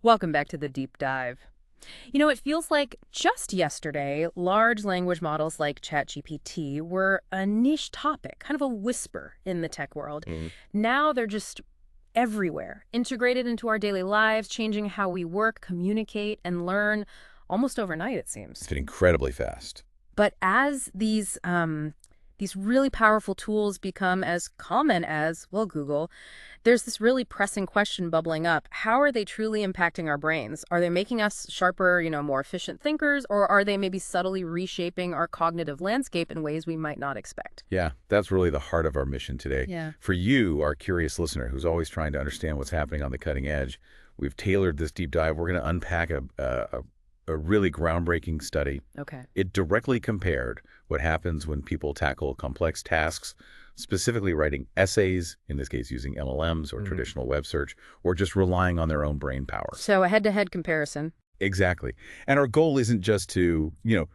Welcome back to the deep dive. It feels like just yesterday, large language models like ChatGPT were a niche topic, kind of a whisper in the tech world. Mhm. Now they're just everywhere, integrated into our daily lives, changing how we work, communicate, and learn almost overnight, it It's seems. been incredibly fast. But as these really powerful tools become as common as, well, Google, there's this really pressing question bubbling up. How are they truly impacting our brains? Are they making us sharper, more efficient thinkers, or are they maybe subtly reshaping our cognitive landscape in ways we might not expect? Yeah, that's really the heart of our mission today. Yeah. For you, our curious listener who's always trying to understand what's happening on the cutting edge, we've tailored this deep dive. We're going to unpack a really groundbreaking study. Okay. It directly compared what happens when people tackle complex tasks, specifically writing essays, in this case using LLMs or traditional web search, or just relying on their own brain power. So a head-to-head comparison. Exactly. And our goal isn't just to,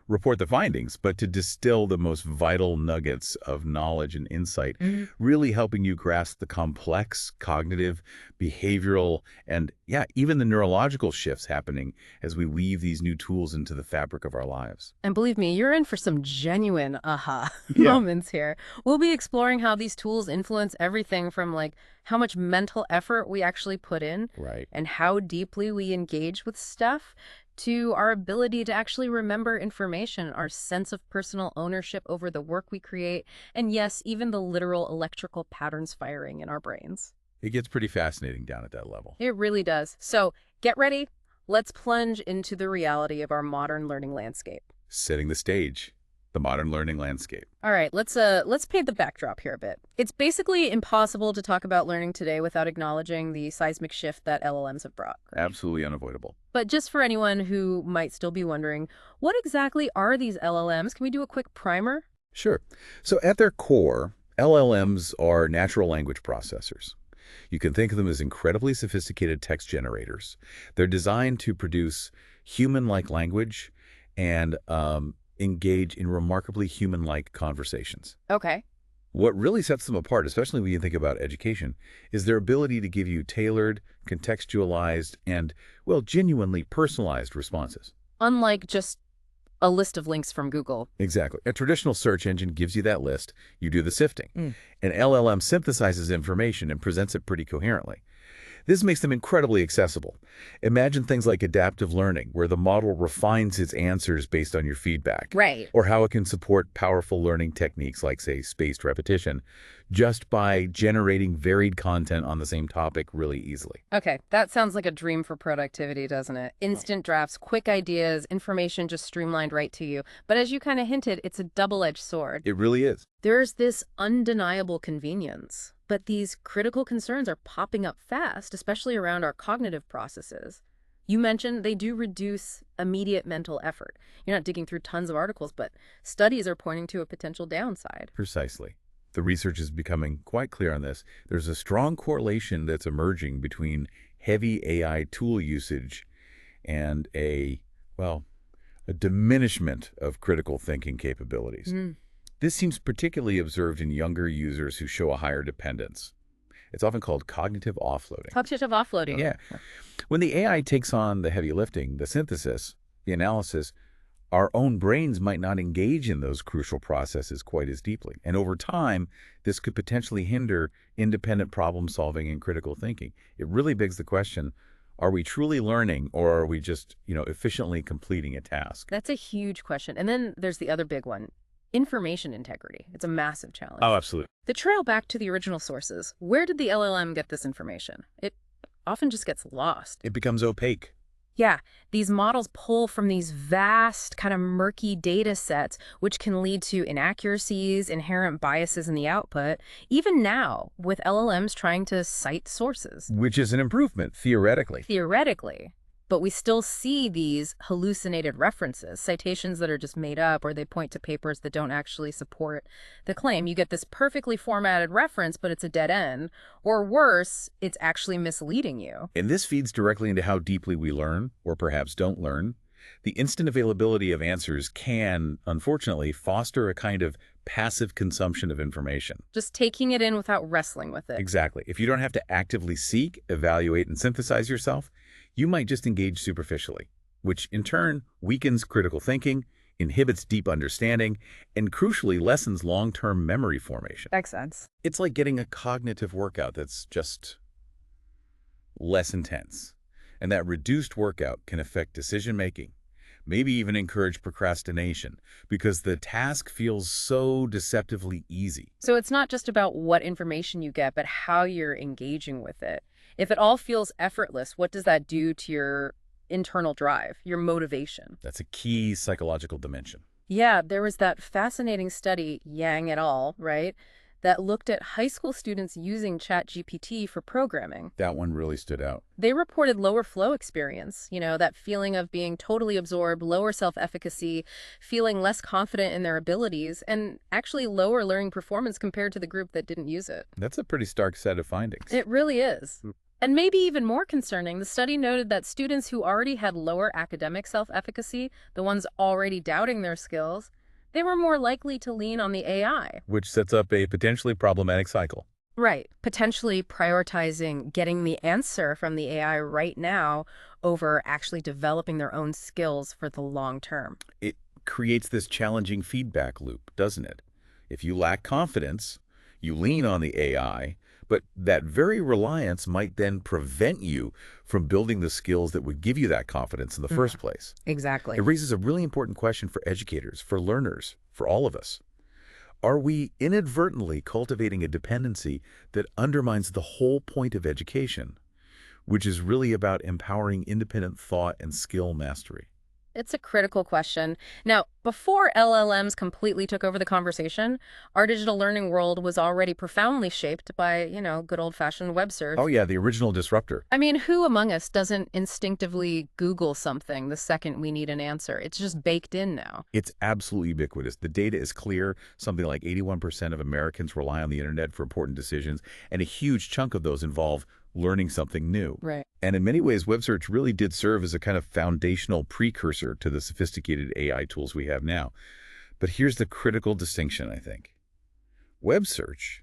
report the findings, but to distill the most vital nuggets of knowledge and insight, really helping you grasp the complex cognitive, behavioral, and even the neurological shifts happening as we weave these new tools into the fabric of our lives. And believe me, you're in for some genuine aha Yeah. moments here. We'll be exploring how these tools influence everything from like how much mental effort we actually put in Right. and how deeply we engage with stuff to our ability to actually remember information, our sense of personal ownership over the work we create, and yes, even the literal electrical patterns firing in our brains. It gets pretty fascinating down at that level. It really does. So get ready. Let's plunge into the reality of our modern learning landscape. Setting the stage, the modern learning landscape. All right, let's paint the backdrop here a bit. It's basically impossible to talk about learning today without acknowledging the seismic shift that LLMs have brought. Right? Absolutely unavoidable. But just for anyone who might still be wondering, what exactly are these LLMs? Can we do a quick primer? Sure. So at their core, LLMs are natural language processors. You can think of them as incredibly sophisticated text generators. They're designed to produce human-like language and engage in remarkably human-like conversations. Okay. What really sets them apart, especially when you think about education, is their ability to give you tailored, contextualized, and, well, genuinely personalized responses. Unlike just a list of links from Google. Exactly. A traditional search engine gives you that list. You do the sifting. Mm. An LLM synthesizes information and presents it pretty coherently. This makes them incredibly accessible. Imagine things like adaptive learning, where the model refines its answers based on your feedback. Right. Or how it can support powerful learning techniques like, say, spaced repetition, just by generating varied content on the same topic really easily. Okay, that sounds like a dream for productivity, doesn't it? Instant drafts, quick ideas, information just streamlined right to you. But as you kind of hinted, it's a double-edged sword. It really is. There's this undeniable convenience, but these critical concerns are popping up fast, especially around our cognitive processes. You mentioned they do reduce immediate mental effort. You're not digging through tons of articles, but studies are pointing to a potential downside. Precisely. The research is becoming quite clear on this. There's a strong correlation that's emerging between heavy AI tool usage and well, a diminishment of critical thinking capabilities. This seems particularly observed in younger users who show a higher dependence. It's often called cognitive offloading. Cognitive offloading. Yeah. When the AI takes on the heavy lifting, the synthesis, the analysis, our own brains might not engage in those crucial processes quite as deeply. And over time, this could potentially hinder independent problem solving and critical thinking. It really begs the question, are we truly learning, or are we just, efficiently completing a task? That's a huge question. And then there's the other big one. Information integrity. It's a massive challenge. Oh, absolutely. The trail back to the original sources. Where did the LLM get this information? It often just gets lost. It becomes opaque. Yeah, these models pull from these vast, kind of murky data sets, which can lead to inaccuracies, inherent biases in the output, even now with LLMs trying to cite sources. Which is an improvement, theoretically. Theoretically. But we still see these hallucinated references, citations that are just made up, or they point to papers that don't actually support the claim. You get this perfectly formatted reference, but it's a dead end. Or worse, it's actually misleading you. And this feeds directly into how deeply we learn, or perhaps don't learn. The instant availability of answers can, unfortunately, foster a kind of passive consumption of information. Just taking it in without wrestling with it. Exactly. If you don't have to actively seek, evaluate, and synthesize yourself, You might just engage superficially, which in turn weakens critical thinking, inhibits deep understanding, and crucially lessens long-term memory formation. Makes sense. It's like getting a cognitive workout that's just less intense. And that reduced workout can affect decision-making, maybe even encourage procrastination, because the task feels so deceptively easy. So it's not just about what information you get, but how you're engaging with it. If it all feels effortless, what does that do to your internal drive, your motivation? That's a key psychological dimension. Yeah, there was that fascinating study, Yang et al., right, that looked at high school students using ChatGPT for programming. That one really stood out. They reported lower flow experience, that feeling of being totally absorbed, lower self-efficacy, feeling less confident in their abilities, and actually lower learning performance compared to the group that didn't use it. That's a pretty stark set of findings. It really is. And maybe even more concerning, the study noted that students who already had lower academic self-efficacy, the ones already doubting their skills, they were more likely to lean on the AI. Which sets up a potentially problematic cycle. Right. Potentially prioritizing getting the answer from the AI right now over actually developing their own skills for the long term. It creates this challenging feedback loop, doesn't it? If you lack confidence, you lean on the AI, but that very reliance might then prevent you from building the skills that would give you that confidence in the first place. Exactly. It raises a really important question for educators, for learners, for all of us. Are we inadvertently cultivating a dependency that undermines the whole point of education, which is really about empowering independent thought and skill mastery? It's a critical question. Now, before LLMs completely took over the conversation, our digital learning world was already profoundly shaped by, good old-fashioned web surf. Oh yeah, the original disruptor. I mean, who among us doesn't instinctively Google something the second we need an answer? It's just baked in now. It's absolutely ubiquitous. The data is clear. Something like 81% of Americans rely on the internet for important decisions, and a huge chunk of those involve learning something new. Right. And in many ways, web search really did serve as a kind of foundational precursor to the sophisticated AI tools we have now. But here's the critical distinction, I think. Web search,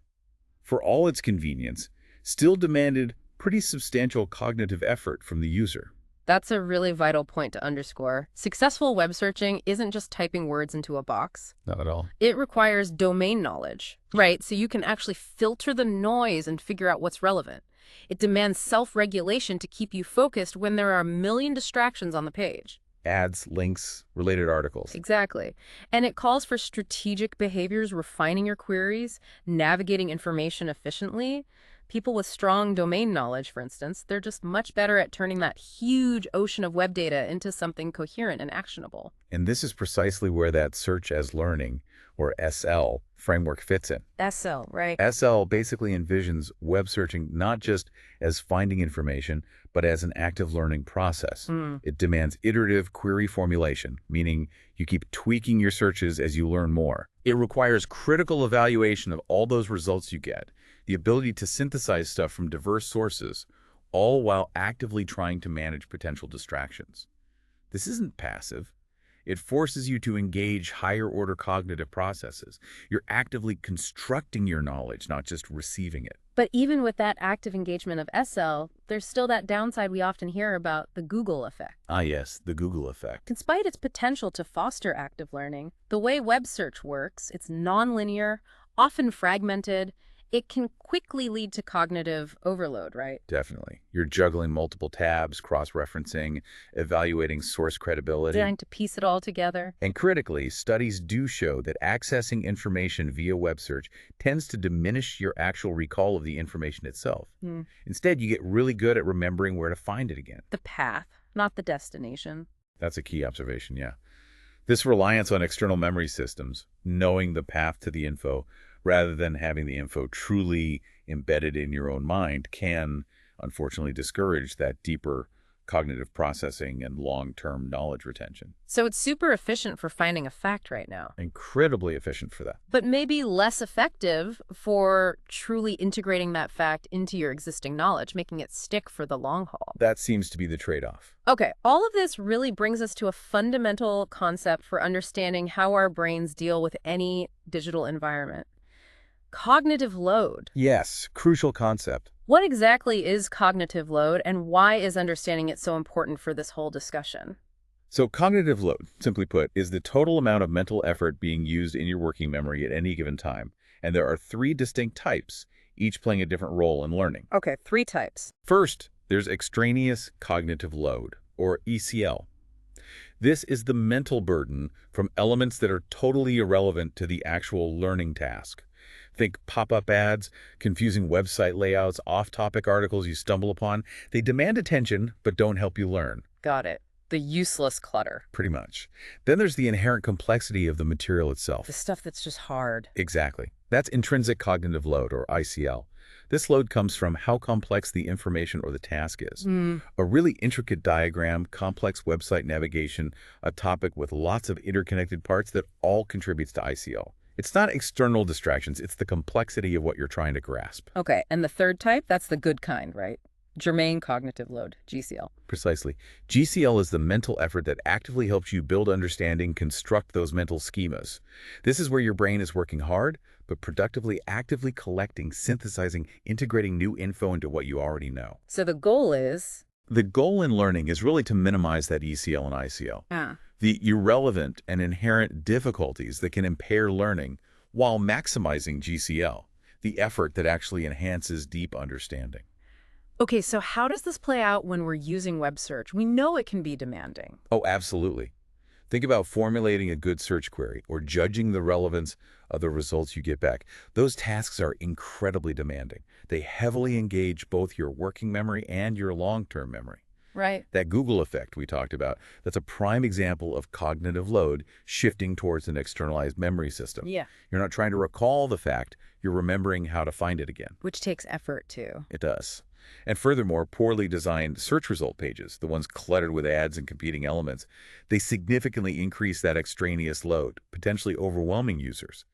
for all its convenience, still demanded pretty substantial cognitive effort from the user. That's a really vital point to underscore. Successful web searching isn't just typing words into a box. Not at all. It requires domain knowledge, right? So you can actually filter the noise and figure out what's relevant. It demands self-regulation to keep you focused when there are a million distractions on the page. Ads, links, related articles. Exactly. And it calls for strategic behaviors, refining your queries, navigating information efficiently. People with strong domain knowledge, for instance, they're just much better at turning that huge ocean of web data into something coherent and actionable. And this is precisely where that search as learning, or SL, framework fits in. SL, right? SL basically envisions web searching not just as finding information, but as an active learning process. It demands iterative query formulation, meaning you keep tweaking your searches as you learn more. It requires critical evaluation of all those results you get, the ability to synthesize stuff from diverse sources, all while actively trying to manage potential distractions. This isn't passive. It forces you to engage higher-order cognitive processes. You're actively constructing your knowledge, not just receiving it. But even with that active engagement of SL, there's still that downside we often hear about, the Google effect. Ah yes, the Google effect. Despite its potential to foster active learning, the way web search works, it's nonlinear, often fragmented. It can quickly lead to cognitive overload, right? Definitely. You're juggling multiple tabs, cross-referencing, evaluating source credibility. Trying to piece it all together. And critically, studies do show that accessing information via web search tends to diminish your actual recall of the information itself. Instead, you get really good at remembering where to find it again. The path, not the destination. That's a key observation, yeah. This reliance on external memory systems, knowing the path to the info, rather than having the info truly embedded in your own mind, can unfortunately discourage that deeper cognitive processing and long-term knowledge retention. So it's super efficient for finding a fact right now. Incredibly efficient for that. But maybe less effective for truly integrating that fact into your existing knowledge, making it stick for the long haul. That seems to be the trade-off. Okay, all of this really brings us to a fundamental concept for understanding how our brains deal with any digital environment. Cognitive load. Yes, crucial concept. What exactly is cognitive load, and why is understanding it so important for this whole discussion? So cognitive load, simply put, is the total amount of mental effort being used in your working memory at any given time. And there are three distinct types, each playing a different role in learning. Okay, three types. First, there's extraneous cognitive load, or ECL. This is the mental burden from elements that are totally irrelevant to the actual learning task. Think pop-up ads, confusing website layouts, off-topic articles you stumble upon. They demand attention, but don't help you learn. Got it. The useless clutter. Pretty much. Then there's the inherent complexity of the material itself. The stuff that's just hard. Exactly. That's intrinsic cognitive load, or ICL. This load comes from how complex the information or the task is. A really intricate diagram, complex website navigation, a topic with lots of interconnected parts that all contributes to ICL. It's not external distractions, it's the complexity of what you're trying to grasp. Okay, and the third type, that's the good kind, right? Germane cognitive load, GCL. Precisely. GCL is the mental effort that actively helps you build understanding, construct those mental schemas. This is where your brain is working hard, but productively, actively collecting, synthesizing, integrating new info into what you already know. So the goal is? The goal in learning is really to minimize that ECL and ICL. The irrelevant and inherent difficulties that can impair learning while maximizing GCL, the effort that actually enhances deep understanding. Okay, so how does this play out when we're using web search? We know it can be demanding. Oh, absolutely. Think about formulating a good search query or judging the relevance of the results you get back. Those tasks are incredibly demanding. They heavily engage both your working memory and your long-term memory. Right. That Google effect we talked about, that's a prime example of cognitive load shifting towards an externalized memory system. Yeah. You're not trying to recall the fact, you're remembering how to find it again. Which takes effort, too. It does. And furthermore, poorly designed search result pages, the ones cluttered with ads and competing elements, they significantly increase that extraneous load, potentially overwhelming users.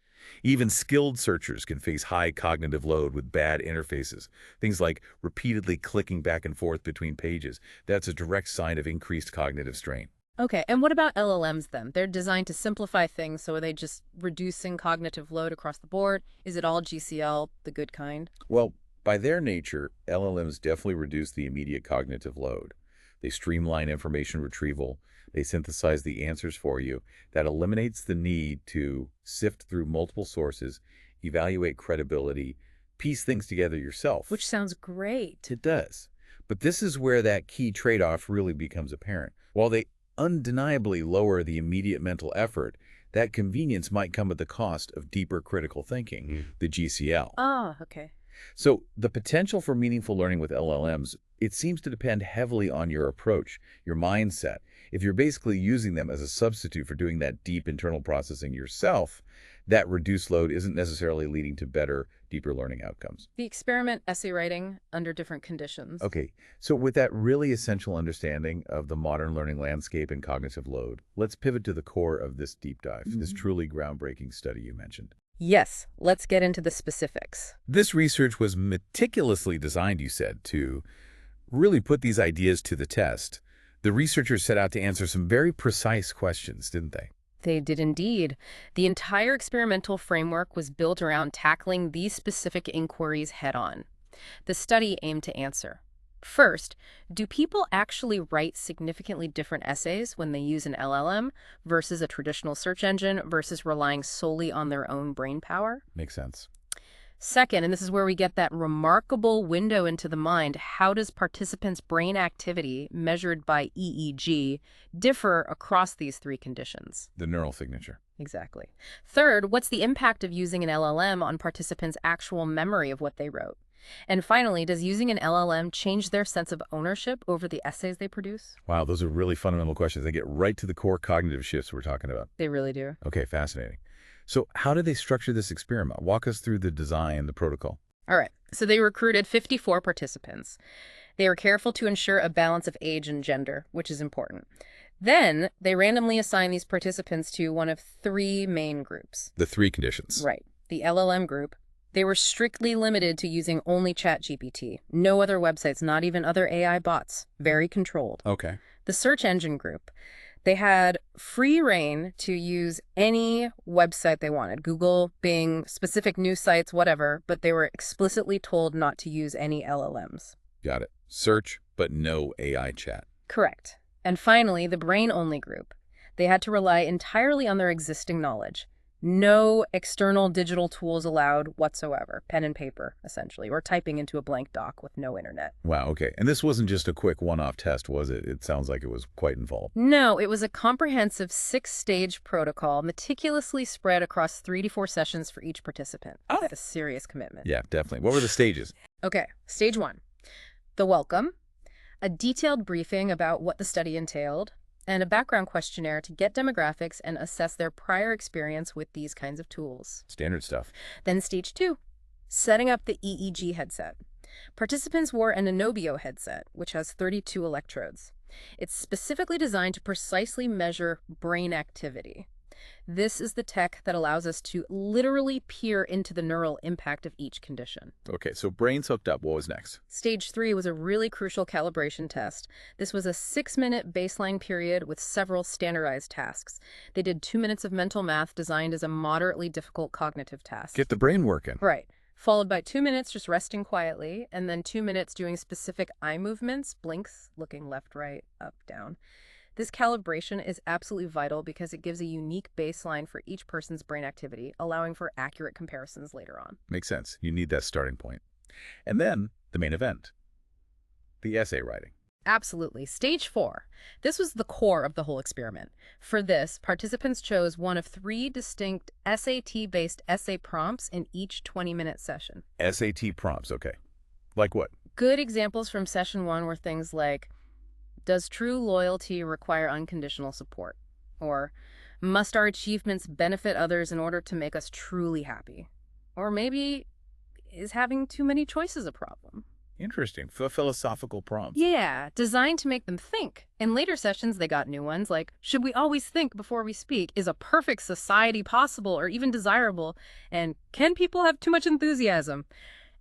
Even skilled searchers can face high cognitive load with bad interfaces. Things like repeatedly clicking back and forth between pages. That's a direct sign of increased cognitive strain. Okay, and what about LLMs then? They're designed to simplify things, so are they just reducing cognitive load across the board? Is it all GCL, the good kind? Well, by their nature, LLMs definitely reduce the immediate cognitive load. They streamline information retrieval. They synthesize the answers for you. That eliminates the need to sift through multiple sources, evaluate credibility, piece things together yourself. Which sounds great. It does. But this is where that key trade-off really becomes apparent. While they undeniably lower the immediate mental effort, that convenience might come at the cost of deeper critical thinking, the GCL. Ah, okay. So the potential for meaningful learning with LLMs, it seems to depend heavily on your approach, your mindset. If you're basically using them as a substitute for doing that deep internal processing yourself, that reduced load isn't necessarily leading to better, deeper learning outcomes. The experiment essay writing under different conditions. Okay, so with that really essential understanding of the modern learning landscape and cognitive load, let's pivot to the core of this deep dive, this truly groundbreaking study you mentioned. Yes, let's get into the specifics. This research was meticulously designed, you said, to really put these ideas to the test. The researchers set out to answer some very precise questions, didn't they? They did indeed. The entire experimental framework was built around tackling these specific inquiries head-on. The study aimed to answer. First, do people actually write significantly different essays when they use an LLM versus a traditional search engine versus relying solely on their own brain power? Makes sense. Second, and this is where we get that remarkable window into the mind, how does participants' brain activity measured by EEG differ across these three conditions? The neural signature. Exactly. Third, what's the impact of using an LLM on participants' actual memory of what they wrote? And finally, does using an LLM change their sense of ownership over the essays they produce? Wow, those are really fundamental questions. They get right to the core cognitive shifts we're talking about. They really do. Okay, fascinating. So how did they structure this experiment? Walk us through the design, the protocol. All right. So they recruited 54 participants. They were careful to ensure a balance of age and gender, which is important. Then they randomly assigned these participants to one of three main groups. The three conditions. Right. The LLM group. They were strictly limited to using only ChatGPT. No other websites, not even other AI bots. Very controlled. Okay. The search engine group. They had free reign to use any website they wanted, Google, Bing, specific news sites, whatever, but they were explicitly told not to use any LLMs. Got it. Search, but no AI chat. Correct. And finally, the brain-only group. They had to rely entirely on their existing knowledge. No external digital tools allowed whatsoever. Pen and paper, essentially, or typing into a blank doc with no internet. Wow, okay. And this wasn't just a quick one-off test, was it? It sounds like it was quite involved. No, it was a comprehensive 6-stage protocol meticulously spread across 3 to 4 sessions for each participant. Oh. That's a serious commitment. Yeah, definitely. What were the stages? Okay, stage 1. The welcome, a detailed briefing about what the study entailed, and a background questionnaire to get demographics and assess their prior experience with these kinds of tools. Standard stuff. Then stage 2, setting up the EEG headset. Participants wore an Anobio headset, which has 32 electrodes. It's specifically designed to precisely measure brain activity. This is the tech that allows us to literally peer into the neural impact of each condition. Okay, so brains hooked up. What was next? Stage 3 was a really crucial calibration test. This was a 6-minute baseline period with several standardized tasks. They did 2 minutes of mental math designed as a moderately difficult cognitive task. Get the brain working. Right. Followed by 2 minutes just resting quietly, and then 2 minutes doing specific eye movements, blinks, looking left, right, up, down. This calibration is absolutely vital because it gives a unique baseline for each person's brain activity, allowing for accurate comparisons later on. Makes sense. You need that starting point. And then the main event, the essay writing. Absolutely. Stage 4. This was the core of the whole experiment. For this, participants chose one of 3 distinct SAT-based essay prompts in each 20-minute session. SAT prompts, okay. Like what? Good examples from session 1 were things like, does true loyalty require unconditional support? Or, must our achievements benefit others in order to make us truly happy? Or maybe, is having too many choices a problem? Interesting. Philosophical prompts. Yeah, designed to make them think. In later sessions, they got new ones like, should we always think before we speak? Is a perfect society possible or even desirable? And can people have too much enthusiasm?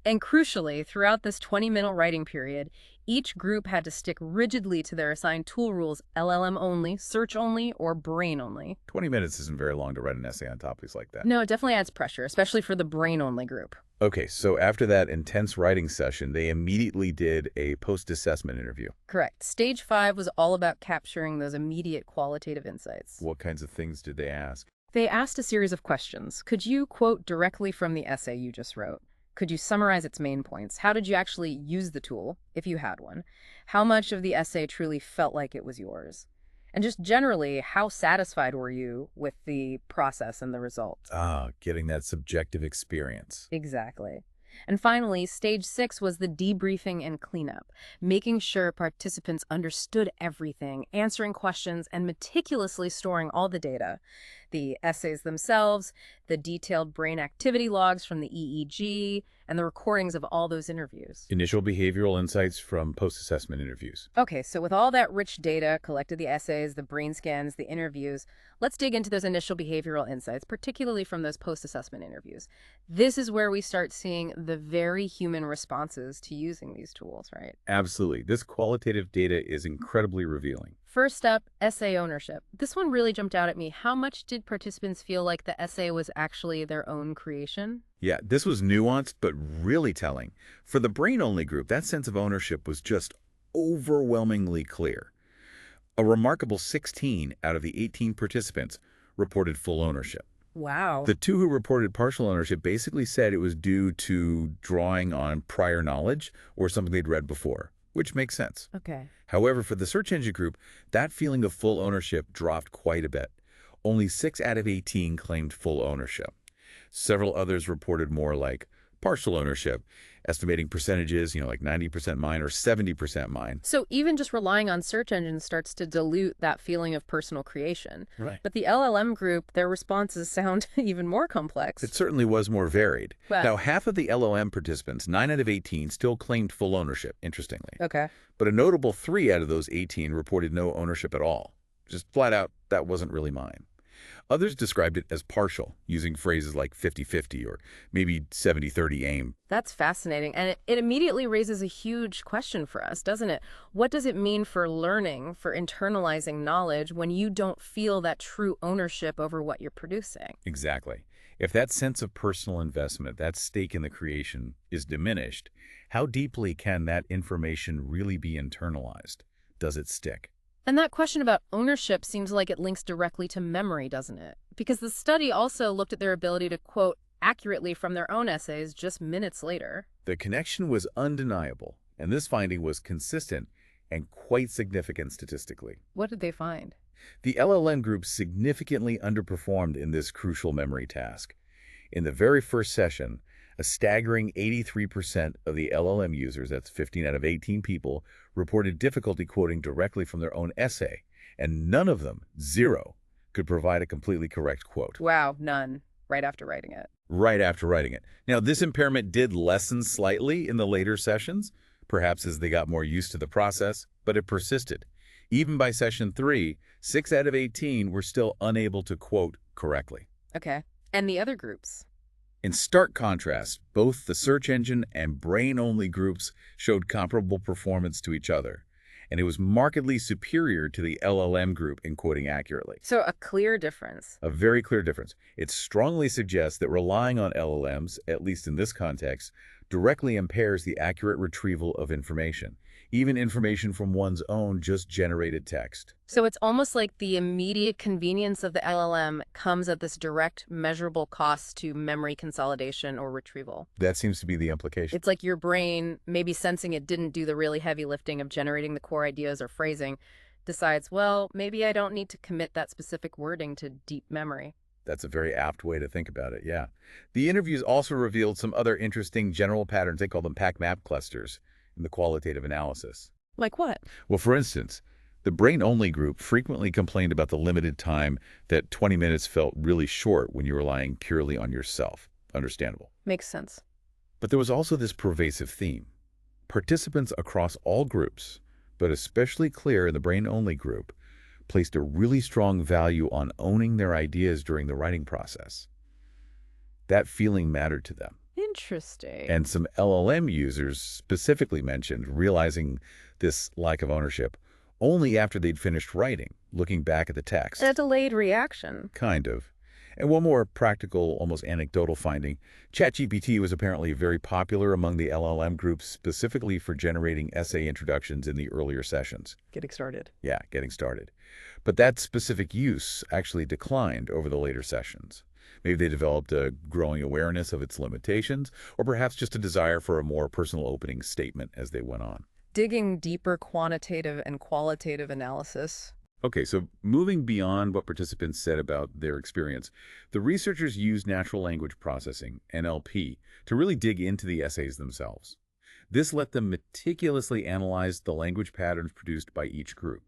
And crucially, throughout this 20-minute writing period, each group had to stick rigidly to their assigned tool rules, LLM only, search only, or brain only. 20 minutes isn't very long to write an essay on topics like that. No, it definitely adds pressure, especially for the brain-only group. Okay, so after that intense writing session, they immediately did a post-assessment interview. Correct. Stage 5 was all about capturing those immediate qualitative insights. What kinds of things did they ask? They asked a series of questions. Could you quote directly from the essay you just wrote? Could you summarize its main points? How did you actually use the tool, if you had one? How much of the essay truly felt like it was yours? And just generally, how satisfied were you with the process and the results? Ah, getting that subjective experience. Exactly. And finally, stage 6 was the debriefing and cleanup, making sure participants understood everything, answering questions, and meticulously storing all the data. The essays themselves, the detailed brain activity logs from the EEG, and the recordings of all those interviews. Initial behavioral insights from post-assessment interviews. Okay, so with all that rich data, collected the essays, the brain scans, the interviews, let's dig into those initial behavioral insights, particularly from those post-assessment interviews. This is where we start seeing the very human responses to using these tools, right? Absolutely. This qualitative data is incredibly revealing. First up, essay ownership. This one really jumped out at me. How much did participants feel like the essay was actually their own creation? Yeah, this was nuanced, but really telling. For the brain-only group, that sense of ownership was just overwhelmingly clear. A remarkable 16 out of the 18 participants reported full ownership. Wow. The 2 who reported partial ownership basically said it was due to drawing on prior knowledge or something they'd read before, which makes sense. Okay. However, for the search engine group, that feeling of full ownership dropped quite a bit. Only 6 out of 18 claimed full ownership. Several others reported more like partial ownership, estimating percentages, like 90% mine or 70% mine. So even just relying on search engines starts to dilute that feeling of personal creation. Right. But the LLM group, their responses sound even more complex. It certainly was more varied. Well, Now, half of the LLM participants, 9 out of 18, still claimed full ownership, interestingly. okay. But a notable 3 out of those 18 reported no ownership at all. Just flat out, that wasn't really mine. Others described it as partial, using phrases like 50-50 or maybe 70-30 aim. That's fascinating. And it immediately raises a huge question for us, doesn't it? What does it mean for learning, for internalizing knowledge when you don't feel that true ownership over what you're producing? Exactly. If that sense of personal investment, that stake in the creation, is diminished, how deeply can that information really be internalized? Does it stick? And that question about ownership seems like it links directly to memory, doesn't it? Because the study also looked at their ability to quote accurately from their own essays just minutes later. The connection was undeniable, and this finding was consistent and quite significant statistically. What did they find? The LLM group significantly underperformed in this crucial memory task. In the very first session, a staggering 83% of the LLM users, that's 15 out of 18 people, reported difficulty quoting directly from their own essay, and none of them, zero, could provide a completely correct quote. Wow, none. Right after writing it. Right after writing it. Now, this impairment did lessen slightly in the later sessions, perhaps as they got more used to the process, but it persisted. Even by session 3, 6 out of 18 were still unable to quote correctly. Okay. And the other groups? In stark contrast, both the search engine and brain-only groups showed comparable performance to each other, and it was markedly superior to the LLM group in quoting accurately. So a clear difference. A very clear difference. It strongly suggests that relying on LLMs, at least in this context, directly impairs the accurate retrieval of information, even information from one's own just generated text. So it's almost like the immediate convenience of the LLM comes at this direct, measurable cost to memory consolidation or retrieval. That seems to be the implication. It's like your brain, maybe sensing it didn't do the really heavy lifting of generating the core ideas or phrasing, decides, well, maybe I don't need to commit that specific wording to deep memory. That's a very apt way to think about it, yeah. The interviews also revealed some other interesting general patterns. They call them pack-map clusters in the qualitative analysis. Like what? Well, for instance, the brain-only group frequently complained about the limited time that 20 minutes felt really short when you were relying purely on yourself. Understandable. Makes sense. But there was also this pervasive theme. Participants across all groups, but especially clear in the brain-only group, placed a really strong value on owning their ideas during the writing process. That feeling mattered to them. Interesting. And some LLM users specifically mentioned realizing this lack of ownership only after they'd finished writing, looking back at the text. A delayed reaction. Kind of. And one more practical, almost anecdotal finding, ChatGPT was apparently very popular among the LLM groups specifically for generating essay introductions in the earlier sessions. Getting started. Yeah, getting started. But that specific use actually declined over the later sessions. Maybe they developed a growing awareness of its limitations, or perhaps just a desire for a more personal opening statement as they went on. Digging deeper quantitative and qualitative analysis. Okay, so moving beyond what participants said about their experience, the researchers used natural language processing, NLP, to really dig into the essays themselves. This let them meticulously analyze the language patterns produced by each group.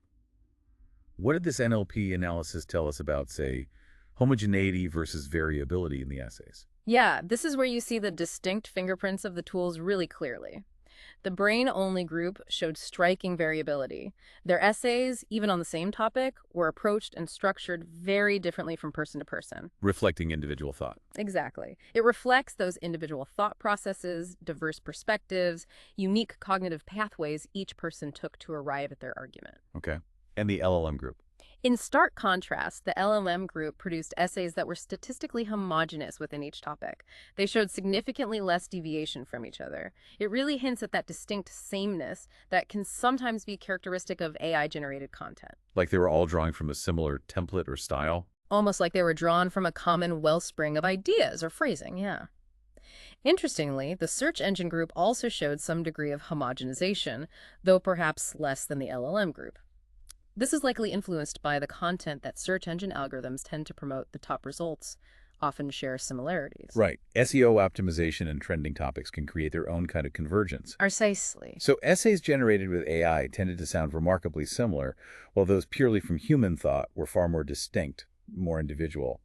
What did this NLP analysis tell us about, say, homogeneity versus variability in the essays? Yeah, this is where you see the distinct fingerprints of the tools really clearly. The brain-only group showed striking variability. Their essays, even on the same topic, were approached and structured very differently from person to person. Reflecting individual thought. Exactly. It reflects those individual thought processes, diverse perspectives, unique cognitive pathways each person took to arrive at their argument. Okay. And the LLM group. In stark contrast, the LLM group produced essays that were statistically homogeneous within each topic. They showed significantly less deviation from each other. It really hints at that distinct sameness that can sometimes be characteristic of AI-generated content. Like they were all drawing from a similar template or style? Almost like they were drawn from a common wellspring of ideas or phrasing, yeah. Interestingly, the search engine group also showed some degree of homogenization, though perhaps less than the LLM group. This is likely influenced by the content that search engine algorithms tend to promote. The top results often share similarities. Right. SEO optimization and trending topics can create their own kind of convergence. Precisely. So essays generated with AI tended to sound remarkably similar, while those purely from human thought were far more distinct, more individual.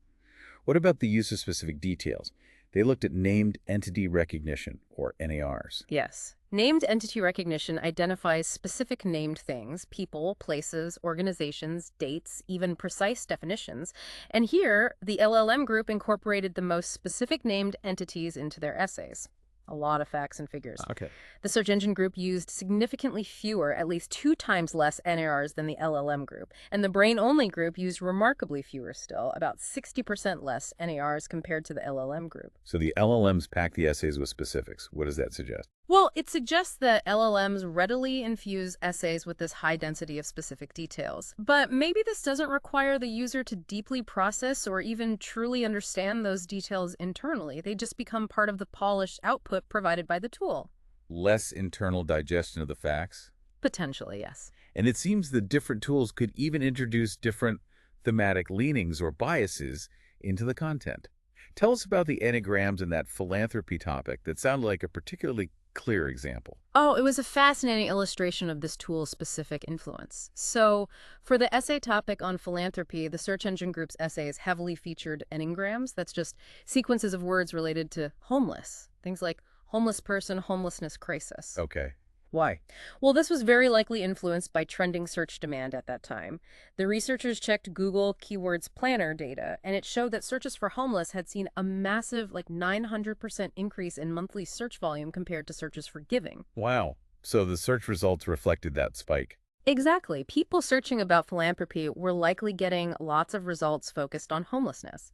What about the use of specific details? They looked at named entity recognition, or NARs. Yes. Named entity recognition identifies specific named things, people, places, organizations, dates, even precise definitions. And here, the LLM group incorporated the most specific named entities into their essays. A lot of facts and figures. Okay. The search engine group used significantly fewer, at least 2 times less NARs than the LLM group, and the brain-only group used remarkably fewer still, about 60% less NARs compared to the LLM group. So the LLMs pack the essays with specifics. What does that suggest? Well, it suggests that LLMs readily infuse essays with this high density of specific details. But maybe this doesn't require the user to deeply process or even truly understand those details internally. They just become part of the polished output provided by the tool. Less internal digestion of the facts. Potentially, yes. And it seems the different tools could even introduce different thematic leanings or biases into the content. Tell us about the enneagrams and that philanthropy topic that sounded like a particularly clear example. Oh, it was a fascinating illustration of this tool's specific influence. So, for the essay topic on philanthropy, the search engine group's essays heavily featured enneagrams. That's just sequences of words related to homeless. Things like homeless person, homelessness crisis. Okay. Why? Well, this was very likely influenced by trending search demand at that time. The researchers checked Google Keywords Planner data, and it showed that searches for homeless had seen a massive, 900% increase in monthly search volume compared to searches for giving. Wow. So the search results reflected that spike. Exactly. People searching about philanthropy were likely getting lots of results focused on homelessness.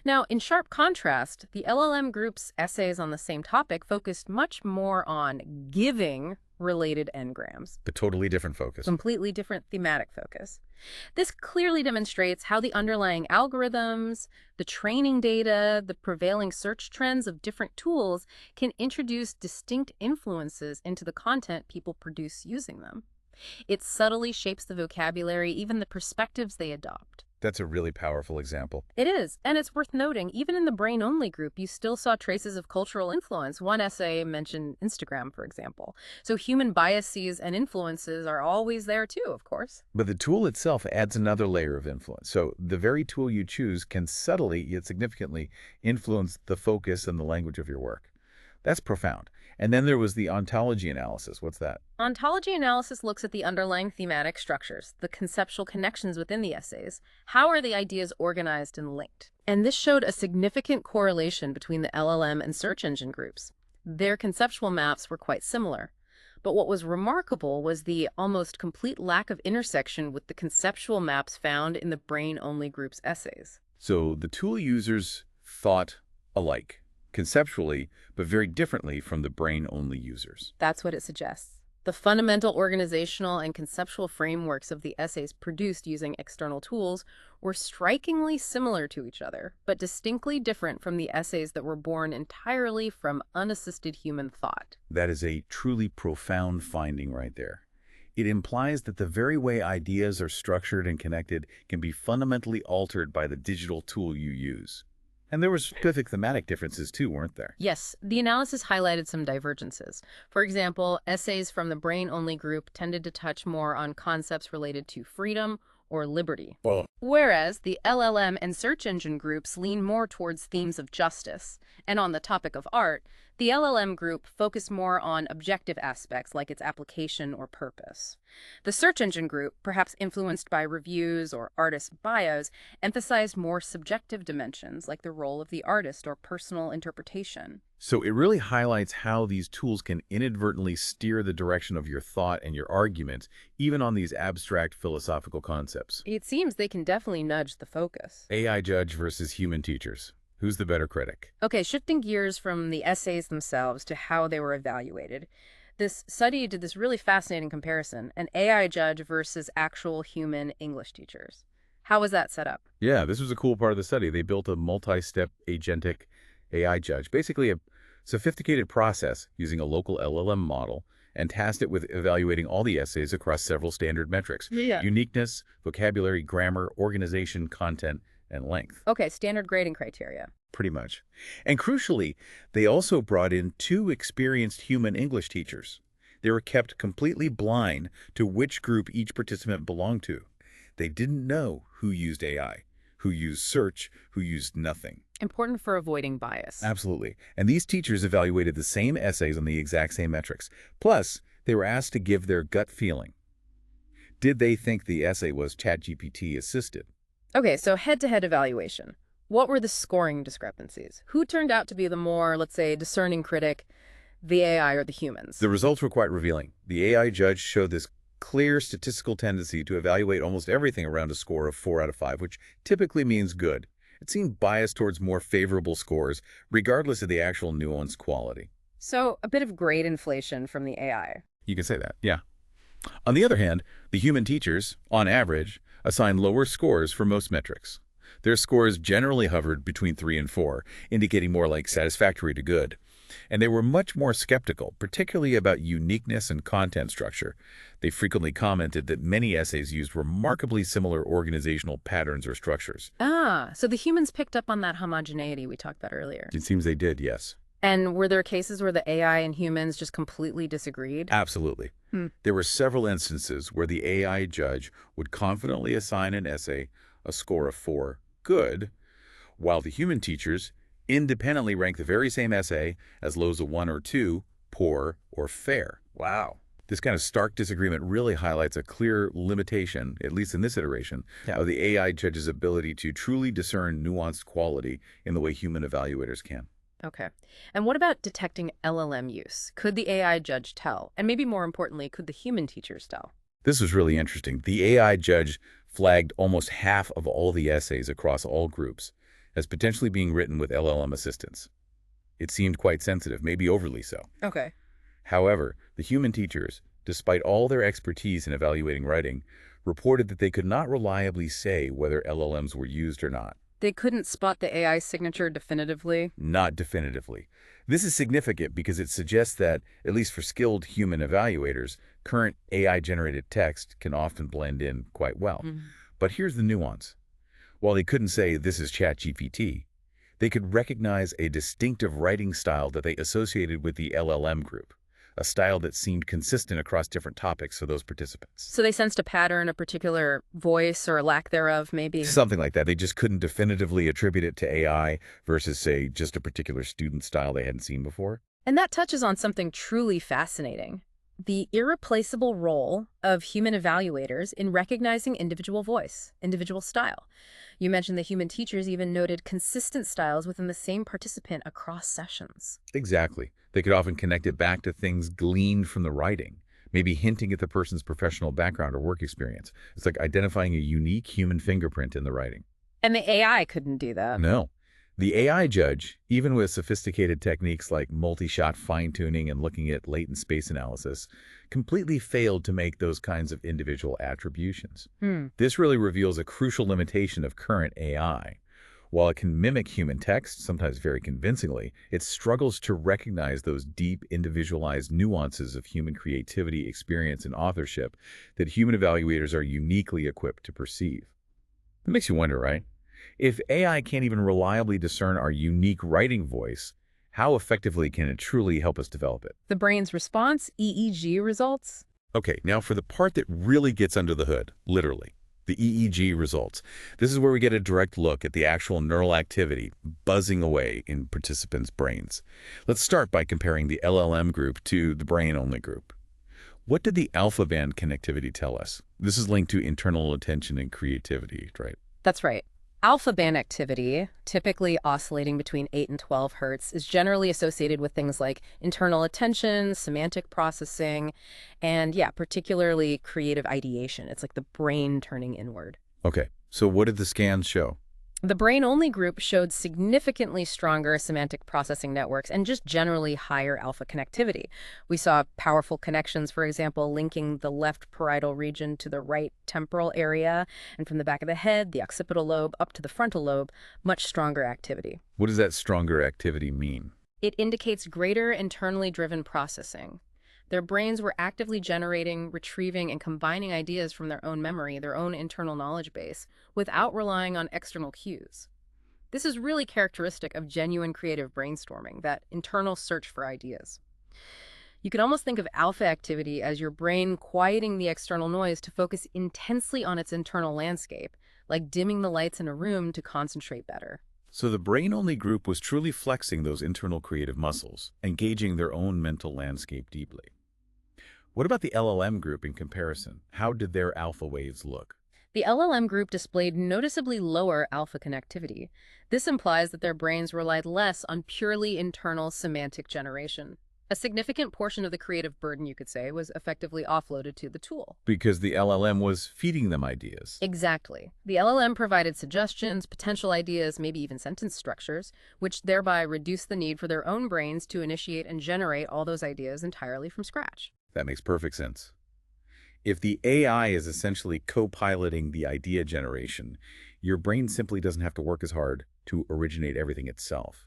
Now, in sharp contrast, the LLM group's essays on the same topic focused much more on giving-related engrams. A totally different focus. Completely different thematic focus. This clearly demonstrates how the underlying algorithms, the training data, the prevailing search trends of different tools can introduce distinct influences into the content people produce using them. It subtly shapes the vocabulary, even the perspectives they adopt. That's a really powerful example. It is, and it's worth noting, even in the brain-only group, you still saw traces of cultural influence. One essay mentioned Instagram, for example. So human biases and influences are always there too, of course. But the tool itself adds another layer of influence. So the very tool you choose can subtly yet significantly influence the focus and the language of your work. That's profound. And then there was the ontology analysis. What's that? Ontology analysis looks at the underlying thematic structures, the conceptual connections within the essays. How are the ideas organized and linked? And this showed a significant correlation between the LLM and search engine groups. Their conceptual maps were quite similar. But what was remarkable was the almost complete lack of intersection with the conceptual maps found in the brain-only group's essays. So the tool users thought alike, conceptually, but very differently from the brain-only users. That's what it suggests. The fundamental organizational and conceptual frameworks of the essays produced using external tools were strikingly similar to each other, but distinctly different from the essays that were born entirely from unassisted human thought. That is a truly profound finding right there. It implies that the very way ideas are structured and connected can be fundamentally altered by the digital tool you use. And there were specific thematic differences too, weren't there? Yes, the analysis highlighted some divergences. For example, essays from the brain-only group tended to touch more on concepts related to freedom or liberty. Well, Whereas the LLM and search engine groups lean more towards themes of justice. And on the topic of art, the LLM group focused more on objective aspects like its application or purpose. The search engine group, perhaps influenced by reviews or artist bios, emphasized more subjective dimensions like the role of the artist or personal interpretation. so it really highlights how these tools can inadvertently steer the direction of your thought and your argument, even on these abstract philosophical concepts. It seems they can definitely nudge the focus. AI judge versus human teachers. Who's the better critic? Okay, shifting gears from the essays themselves to how they were evaluated. This study did this really fascinating comparison, an AI judge versus actual human English teachers. How was that set up? Yeah, this was a cool part of the study. They built a multi-step agentic AI judge, basically a sophisticated process using a local LLM model, and tasked it with evaluating all the essays across several standard metrics: Yeah. uniqueness, vocabulary, grammar, organization, content, and length. Okay, standard grading criteria. Pretty much. And crucially, they also brought in 2 experienced human English teachers. They were kept completely blind to which group each participant belonged to. They didn't know who used AI, who used search, who used nothing. Important for avoiding bias. Absolutely. And these teachers evaluated the same essays on the exact same metrics. Plus, they were asked to give their gut feeling. Did they think the essay was ChatGPT assisted? Okay, so head-to-head evaluation. What were the scoring discrepancies? Who turned out to be the more, let's say, discerning critic, the AI or the humans? The results were quite revealing. The AI judge showed this clear statistical tendency to evaluate almost everything around a score of 4 out of 5, which typically means good. It seemed biased towards more favorable scores, regardless of the actual nuanced quality. So, a bit of grade inflation from the AI. You can say that, yeah. On the other hand, the human teachers, on average, assigned lower scores for most metrics. Their scores generally hovered between 3 and 4, indicating more like satisfactory to good. And they were much more skeptical, particularly about uniqueness and content structure. They frequently commented that many essays used remarkably similar organizational patterns or structures. Ah, so the humans picked up on that homogeneity we talked about earlier. It seems they did, yes. And were there cases where the AI and humans just completely disagreed? Absolutely. There were several instances where the AI judge would confidently assign an essay a score of 4, good, while the human teachers independently ranked the very same essay as lows of 1 or 2, poor or fair. Wow. This kind of stark disagreement really highlights a clear limitation, at least in this iteration, of the AI judge's ability to truly discern nuanced quality in the way human evaluators can. Okay. And what about detecting LLM use? Could the AI judge tell? And maybe more importantly, could the human teachers tell? This was really interesting. The AI judge flagged almost half of all the essays across all groups as potentially being written with LLM assistance. It seemed quite sensitive, maybe overly so. Okay. However, the human teachers, despite all their expertise in evaluating writing, reported that they could not reliably say whether LLMs were used or not. They couldn't spot the AI signature definitively? Not definitively. This is significant because it suggests that, at least for skilled human evaluators, current AI-generated text can often blend in quite well. But here's the nuance. While they couldn't say this is ChatGPT, they could recognize a distinctive writing style that they associated with the LLM group, a style that seemed consistent across different topics for those participants. So they sensed a pattern, a particular voice or a lack thereof, maybe? Something like that. They just couldn't definitively attribute it to AI versus, say, just a particular student style they hadn't seen before. And that touches on something truly fascinating. The irreplaceable role of human evaluators in recognizing individual voice, individual style. You mentioned the human teachers even noted consistent styles within the same participant across sessions. Exactly. They could often connect it back to things gleaned from the writing, maybe hinting at the person's professional background or work experience. It's like identifying a unique human fingerprint in the writing. And the AI couldn't do that. No. The AI judge, even with sophisticated techniques like multi-shot fine-tuning and looking at latent space analysis, completely failed to make those kinds of individual attributions. This really reveals a crucial limitation of current AI. While it can mimic human text, sometimes very convincingly, it struggles to recognize those deep, individualized nuances of human creativity, experience, and authorship that human evaluators are uniquely equipped to perceive. It makes you wonder, right? If AI can't even reliably discern our unique writing voice, how effectively can it truly help us develop it? The brain's response, EEG results? Okay, now for the part that really gets under the hood, literally. The EEG results. This is where we get a direct look at the actual neural activity buzzing away in participants' brains. Let's start by comparing the LLM group to the brain-only group. What did the alpha band connectivity tell us? This is linked to internal attention and creativity, right? That's right. Alpha band activity, typically oscillating between 8 and 12 hertz, is generally associated with things like internal attention, semantic processing, and particularly creative ideation. It's like the brain turning inward. Okay, so what did the scans show? The brain-only group showed significantly stronger semantic processing networks and just generally higher alpha connectivity. We saw powerful connections, for example, linking the left parietal region to the right temporal area, and from the back of the head, the occipital lobe, up to the frontal lobe, much stronger activity. What does that stronger activity mean? It indicates greater internally driven processing. Their brains were actively generating, retrieving, and combining ideas from their own memory, their own internal knowledge base, without relying on external cues. This is really characteristic of genuine creative brainstorming, that internal search for ideas. You can almost think of alpha activity as your brain quieting the external noise to focus intensely on its internal landscape, like dimming the lights in a room to concentrate better. So the brain-only group was truly flexing those internal creative muscles, engaging their own mental landscape deeply. What about the LLM group in comparison? How did their alpha waves look? The LLM group displayed noticeably lower alpha connectivity. This implies that their brains relied less on purely internal semantic generation. A significant portion of the creative burden, you could say, was effectively offloaded to the tool. Because the LLM was feeding them ideas. Exactly. The LLM provided suggestions, potential ideas, maybe even sentence structures, which thereby reduced the need for their own brains to initiate and generate all those ideas entirely from scratch. That makes perfect sense. If the AI is essentially co-piloting the idea generation, your brain simply doesn't have to work as hard to originate everything itself.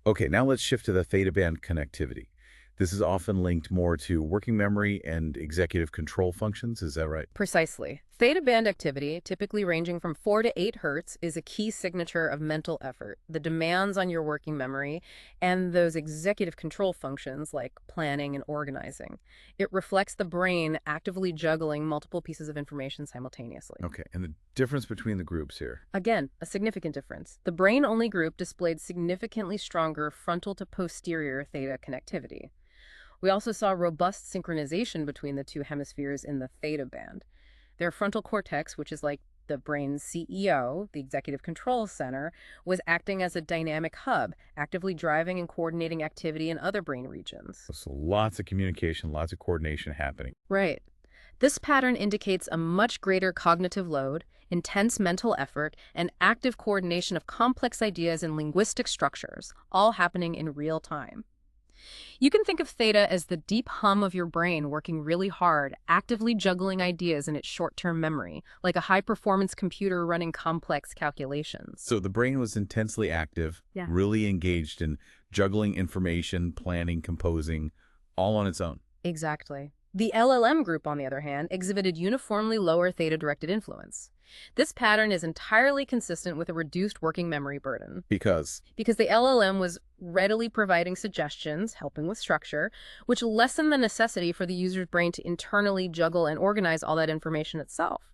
Okay, now let's shift to the theta band connectivity. This is often linked more to working memory and executive control functions, is that right? Precisely. Theta band activity, typically ranging from 4 to 8 hertz, is a key signature of mental effort, the demands on your working memory, and those executive control functions like planning and organizing. It reflects the brain actively juggling multiple pieces of information simultaneously. Okay, and the difference between the groups here. Again, a significant difference. The brain-only group displayed significantly stronger frontal to posterior theta connectivity. We also saw robust synchronization between the two hemispheres in the theta band. Their frontal cortex, which is like the brain's CEO, the executive control center, was acting as a dynamic hub, actively driving and coordinating activity in other brain regions. So lots of communication, lots of coordination happening. Right. This pattern indicates a much greater cognitive load, intense mental effort, and active coordination of complex ideas and linguistic structures, all happening in real time. You can think of theta as the deep hum of your brain working really hard, actively juggling ideas in its short-term memory, like a high-performance computer running complex calculations. So the brain was intensely active, Yeah. really engaged in juggling information, planning, composing, all on its own. Exactly. The LLM group, on the other hand, exhibited uniformly lower theta-directed influence. This pattern is entirely consistent with a reduced working memory burden. Because Because the LLM was readily providing suggestions, helping with structure, which lessened the necessity for the user's brain to internally juggle and organize all that information itself.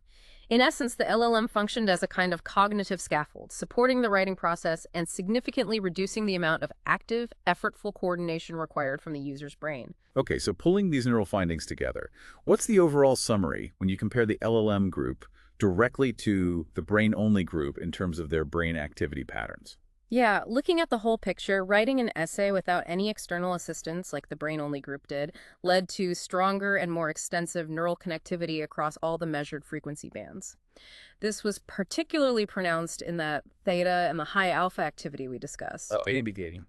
In essence, the LLM functioned as a kind of cognitive scaffold, supporting the writing process and significantly reducing the amount of active, effortful coordination required from the user's brain. Okay, so pulling these neural findings together, what's the overall summary when you compare the LLM group directly to the brain-only group in terms of their brain activity patterns? Yeah, looking at the whole picture, writing an essay without any external assistance, like the brain-only group did, led to stronger and more extensive neural connectivity across all the measured frequency bands. This was particularly pronounced in that theta and the high alpha activity we discussed,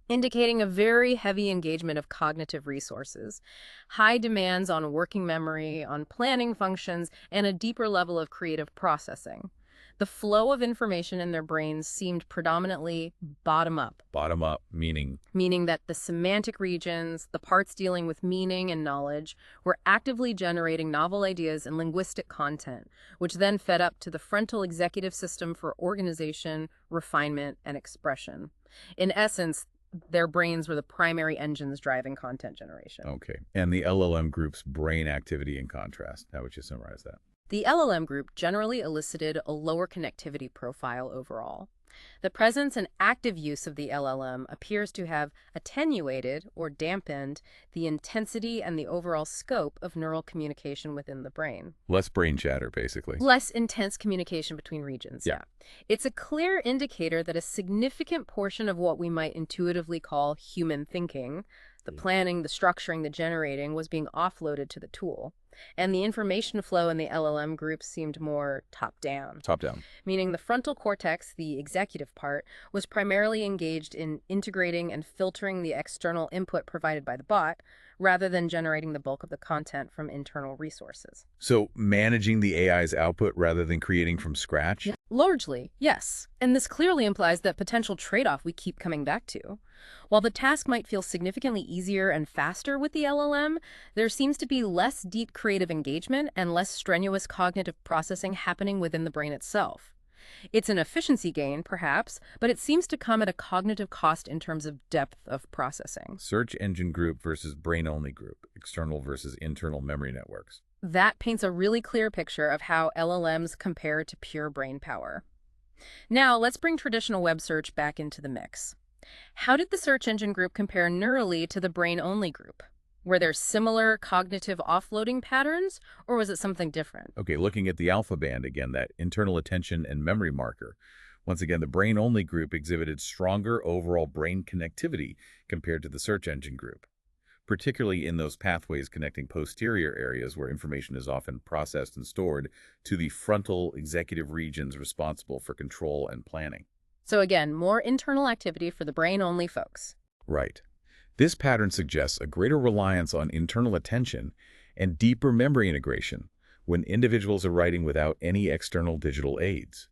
indicating a very heavy engagement of cognitive resources, high demands on working memory, on planning functions, and a deeper level of creative processing. The flow of information in their brains seemed predominantly bottom up, Bottom up, meaning meaning that the semantic regions, the parts dealing with meaning and knowledge, were actively generating novel ideas and linguistic content, which then fed up to the frontal executive system for organization, refinement, and expression. In essence, their brains were the primary engines driving content generation. okay. And the LLM group's brain activity in contrast. How would you summarize that? The LLM group generally elicited a lower connectivity profile overall. The presence and active use of the LLM appears to have attenuated or dampened the intensity and the overall scope of neural communication within the brain. Less brain chatter, basically. Less intense communication between regions. Yeah. It's a clear indicator that a significant portion of what we might intuitively call human thinking, the planning, the structuring, the generating, was being offloaded to the tool. And the information flow in the LLM group seemed more top-down, Top down. meaning the frontal cortex, the executive part, was primarily engaged in integrating and filtering the external input provided by the bot, rather than generating the bulk of the content from internal resources. So managing the AI's output rather than creating from scratch? Yeah. Largely, yes. And this clearly implies that potential trade-off we keep coming back to. While the task might feel significantly easier and faster with the LLM, there seems to be less deep creative engagement and less strenuous cognitive processing happening within the brain itself. It's an efficiency gain, perhaps, but it seems to come at a cognitive cost in terms of depth of processing. Search engine group versus brain-only group, external versus internal memory networks. That paints a really clear picture of how LLMs compare to pure brain power. Now, let's bring traditional web search back into the mix. How did the search engine group compare neurally to the brain-only group? Were there similar cognitive offloading patterns, or was it something different? Okay, looking at the alpha band again, that internal attention and memory marker. Once again, the brain-only group exhibited stronger overall brain connectivity compared to the search engine group, particularly in those pathways connecting posterior areas where information is often processed and stored to the frontal executive regions responsible for control and planning. So again, more internal activity for the brain-only folks. Right. This pattern suggests a greater reliance on internal attention and deeper memory integration when individuals are writing without any external digital aids.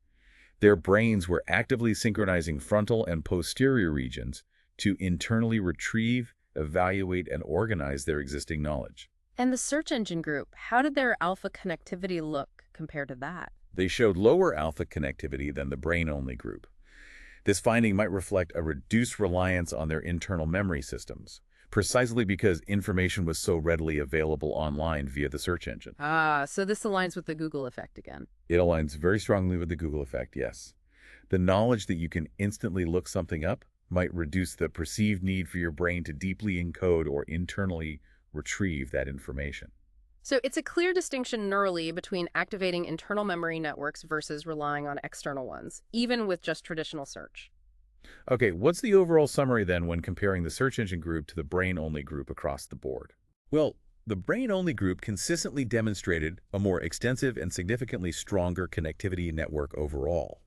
Their brains were actively synchronizing frontal and posterior regions to internally retrieve, evaluate, and organize their existing knowledge. And the search engine group, how did their alpha connectivity look compared to that? They showed lower alpha connectivity than the brain-only group. This finding might reflect a reduced reliance on their internal memory systems, precisely because information was so readily available online via the search engine. Ah, so this aligns with the Google effect again. It aligns very strongly with the Google effect, yes. The knowledge that you can instantly look something up might reduce the perceived need for your brain to deeply encode or internally retrieve that information. So it's a clear distinction neurally between activating internal memory networks versus relying on external ones, even with just traditional search. Okay, what's the overall summary then when comparing the search engine group to the brain-only group across the board? Well, the brain-only group consistently demonstrated a more extensive and significantly stronger connectivity network overall.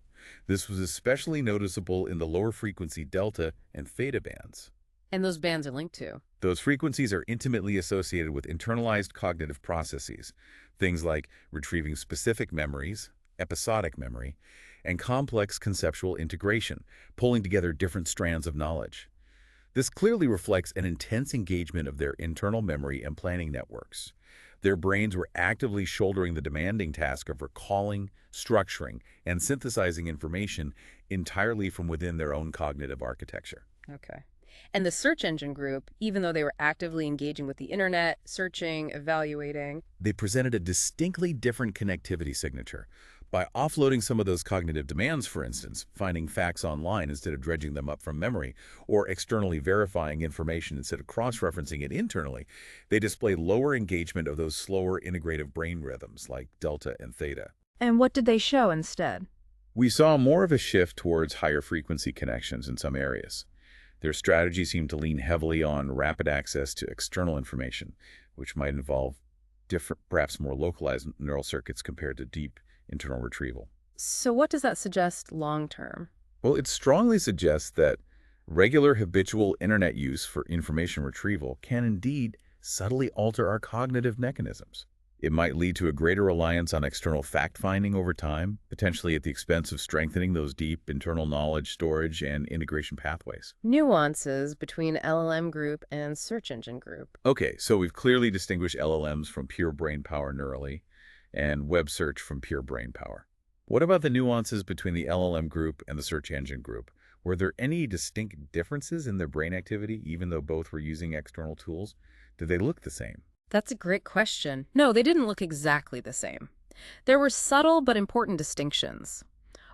This was especially noticeable in the lower frequency delta and theta bands. And those bands are linked to. Those frequencies are intimately associated with internalized cognitive processes, things like retrieving specific memories, episodic memory, and complex conceptual integration, pulling together different strands of knowledge. This clearly reflects an intense engagement of their internal memory and planning networks. Their brains were actively shouldering the demanding task of recalling, structuring, and synthesizing information entirely from within their own cognitive architecture. Okay. And the search engine group, even though they were actively engaging with the internet, searching, evaluating. They presented a distinctly different connectivity signature. By offloading some of those cognitive demands, for instance, finding facts online instead of dredging them up from memory, or externally verifying information instead of cross-referencing it internally, they display lower engagement of those slower integrative brain rhythms like delta and theta. And what did they show instead? We saw more of a shift towards higher frequency connections in some areas. Their strategy seemed to lean heavily on rapid access to external information, which might involve different, perhaps more localized neural circuits compared to deep internal retrieval. So what does that suggest long term? Well, it strongly suggests that regular habitual internet use for information retrieval can indeed subtly alter our cognitive mechanisms. It might lead to a greater reliance on external fact-finding over time, potentially at the expense of strengthening those deep internal knowledge storage and integration pathways. Nuances between LLM group and search engine group. Okay, so we've clearly distinguished LLMs from pure brain power neurally and web search from pure brain power. What about the nuances between the LLM group and the search engine group? Were there any distinct differences in their brain activity, even though both were using external tools? Did they look the same? That's a great question. No, they didn't look exactly the same. There were subtle but important distinctions.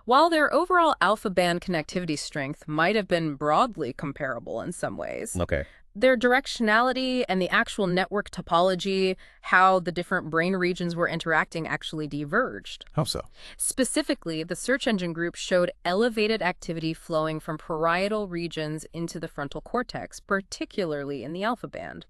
While their overall alpha band connectivity strength might have been broadly comparable in some ways, Okay. their directionality and the actual network topology, how the different brain regions were interacting, actually diverged. How so? Specifically, the search engine group showed elevated activity flowing from parietal regions into the frontal cortex, particularly in the alpha band.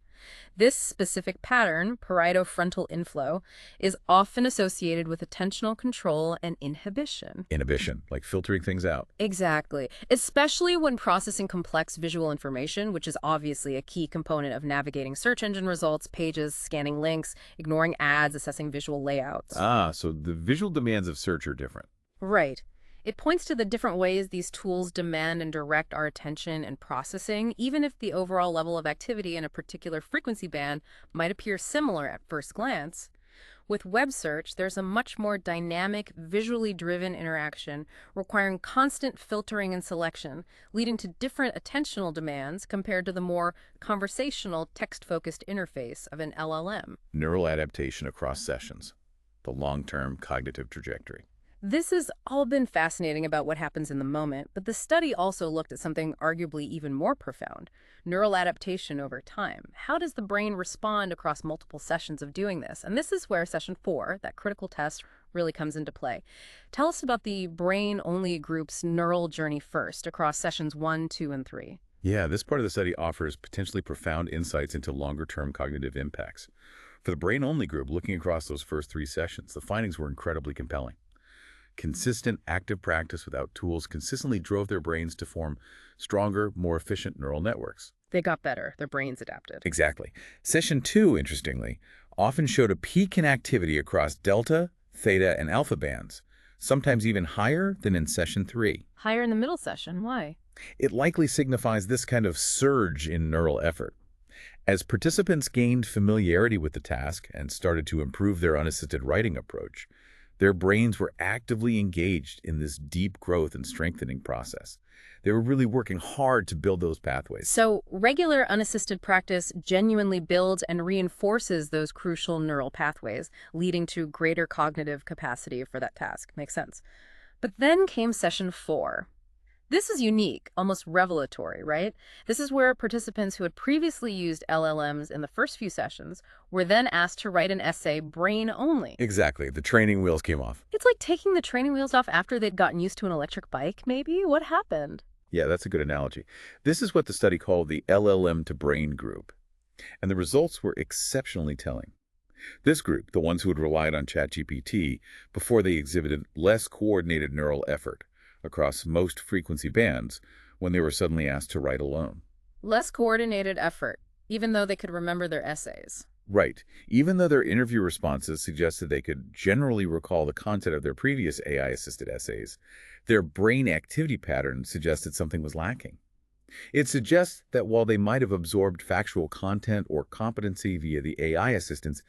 This specific pattern, parieto-frontal inflow, is often associated with attentional control and inhibition. Inhibition, like filtering things out. Exactly, especially when processing complex visual information, which is obviously a key component of navigating search engine results, pages, scanning links, ignoring ads, assessing visual layouts. Ah, so the visual demands of search are different. Right. It points to the different ways these tools demand and direct our attention and processing, even if the overall level of activity in a particular frequency band might appear similar at first glance. With web search, there's a much more dynamic, visually driven interaction requiring constant filtering and selection, leading to different attentional demands compared to the more conversational, text-focused interface of an LLM. Neural adaptation across sessions, the long-term cognitive trajectory. This has all been fascinating about what happens in the moment, but the study also looked at something arguably even more profound, neural adaptation over time. How does the brain respond across multiple sessions of doing this? And this is where session 4, that critical test, really comes into play. Tell us about the brain-only group's neural journey first, across sessions 1, 2, and 3. Yeah, this part of the study offers potentially profound insights into longer-term cognitive impacts. For the brain-only group, looking across those first 3 sessions, the findings were incredibly compelling. Consistent, active practice without tools consistently drove their brains to form stronger, more efficient neural networks. They got better, their brains adapted. Exactly. Session 2, interestingly, often showed a peak in activity across delta, theta, and alpha bands, sometimes even higher than in session 3. Higher in the middle session, why? It likely signifies this kind of surge in neural effort. As participants gained familiarity with the task and started to improve their unassisted writing approach, their brains were actively engaged in this deep growth and strengthening process. They were really working hard to build those pathways. So, regular unassisted practice genuinely builds and reinforces those crucial neural pathways, leading to greater cognitive capacity for that task. Makes sense. But then came session 4. This is unique, almost revelatory, right? This is where participants who had previously used LLMs in the first few sessions were then asked to write an essay brain only. Exactly. The training wheels came off. It's like taking the training wheels off after they'd gotten used to an electric bike, maybe? What happened? Yeah, that's a good analogy. This is what the study called the LLM to brain group. And the results were exceptionally telling. This group, the ones who had relied on ChatGPT before they exhibited less coordinated neural effort across most frequency bands when they were suddenly asked to write alone. Less coordinated effort, even though they could remember their essays. Right. Even though their interview responses suggested they could generally recall the content of their previous AI-assisted essays, their brain activity pattern suggested something was lacking. It suggests that while they might have absorbed factual content or competency via the AI assistants,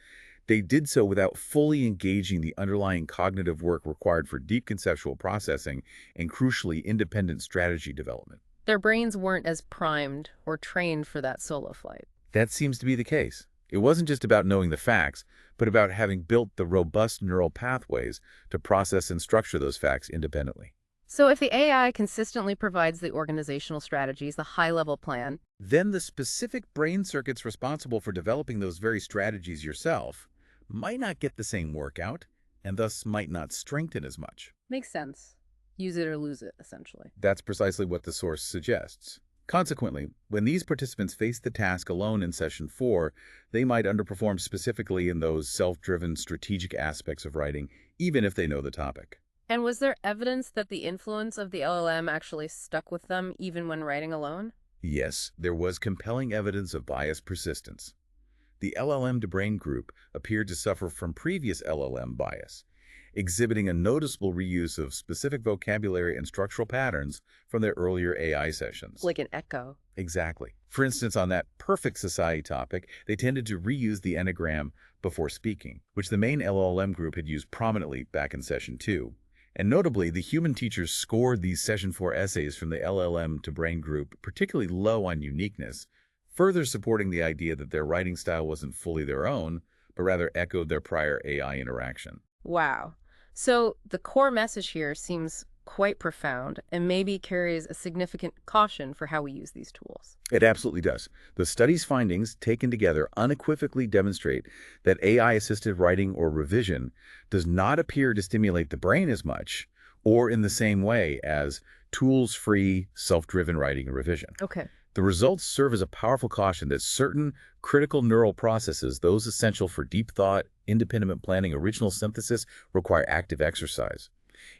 they did so without fully engaging the underlying cognitive work required for deep conceptual processing and, crucially, independent strategy development. Their brains weren't as primed or trained for that solo flight. That seems to be the case. It wasn't just about knowing the facts, but about having built the robust neural pathways to process and structure those facts independently. So if the AI consistently provides the organizational strategies, the high-level plan, Then the specific brain circuits responsible for developing those very strategies yourself might not get the same workout and thus might not strengthen as much. makes sense. Use it or lose it, essentially. That's precisely what the source suggests. Consequently, when these participants face the task alone in session 4, they might underperform specifically in those self-driven strategic aspects of writing, even if they know the topic. And was there evidence that the influence of the LLM actually stuck with them even when writing alone? Yes, there was compelling evidence of bias persistence. The LLM to brain group appeared to suffer from previous LLM bias, exhibiting a noticeable reuse of specific vocabulary and structural patterns from their earlier AI sessions. Like an echo. Exactly. For instance, on that perfect society topic, they tended to reuse the enneagram before speaking, which the main LLM group had used prominently back in session 2. And notably, the human teachers scored these session 4 essays from the LLM to brain group particularly low on uniqueness, further supporting the idea that their writing style wasn't fully their own, but rather echoed their prior AI interaction. Wow. So the core message here seems quite profound and maybe carries a significant caution for how we use these tools. It absolutely does. The study's findings, taken together, unequivocally demonstrate that AI-assisted writing or revision does not appear to stimulate the brain as much or in the same way as tools-free, self-driven writing and revision. Okay. The results serve as a powerful caution that certain critical neural processes, those essential for deep thought, independent planning, original synthesis, require active exercise.